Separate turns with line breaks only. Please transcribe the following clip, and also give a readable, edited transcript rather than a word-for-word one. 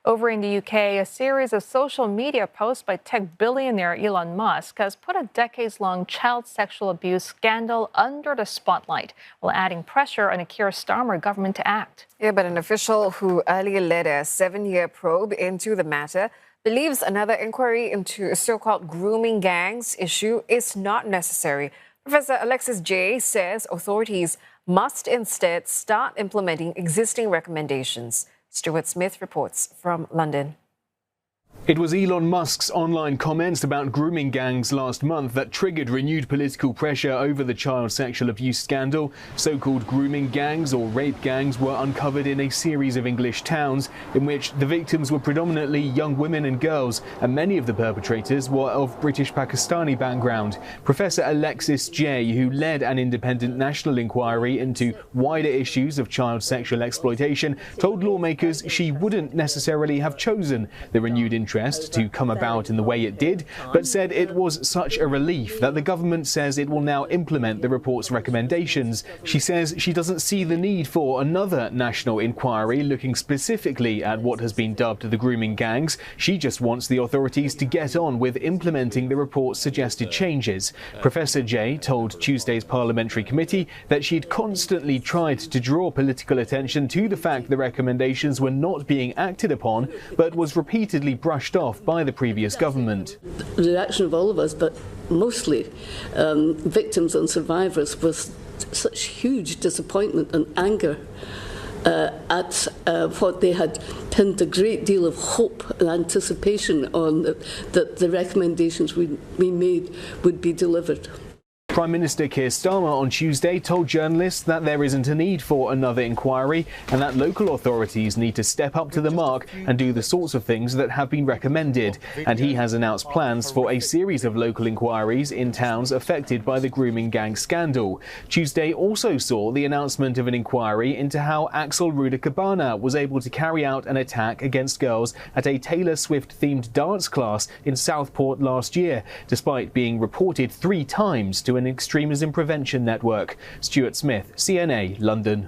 Over in the UK, a series of social media posts by tech billionaire Elon Musk has put a decades-long child sexual abuse scandal under the spotlight, while adding pressure on a Keir Starmer government to act.
Yeah, but an official who earlier led a 7-year probe into the matter believes another inquiry into a so-called grooming gangs issue is not necessary. Professor Alexis Jay says authorities must instead start implementing existing recommendations. Stuart Smith reports from London.
It was Elon Musk's online comments about grooming gangs last month that triggered renewed political pressure over the child sexual abuse scandal. So-called grooming gangs or rape gangs were uncovered in a series of English towns in which the victims were predominantly young women and girls, and many of the perpetrators were of British Pakistani background. Professor Alexis Jay, who led an independent national inquiry into wider issues of child sexual exploitation, told lawmakers she wouldn't necessarily have chosen the renewed interest to come about in the way it did, but said it was such a relief that the government says it will now implement the report's recommendations. She says she doesn't see the need for another national inquiry looking specifically at what has been dubbed the grooming gangs. She just wants the authorities to get on with implementing the report's suggested changes. Professor Jay told Tuesday's parliamentary committee that she'd constantly tried to draw political attention to the fact the recommendations were not being acted upon, but was repeatedly brushed off by the previous government.
The reaction of all of us, but mostly victims and survivors, was such huge disappointment and anger at what they had pinned a great deal of hope and anticipation on, that the recommendations we made would be delivered.
Prime Minister Keir Starmer on Tuesday told journalists that there isn't a need for another inquiry and that local authorities need to step up to the mark and do the sorts of things that have been recommended. And he has announced plans for a series of local inquiries in towns affected by the grooming gang scandal. Tuesday also saw the announcement of an inquiry into how Axel Rudakabana was able to carry out an attack against girls at a Taylor Swift-themed dance class in Southport last year, despite being reported 3 times to an extremism prevention network. Stuart Smith, CNA, London.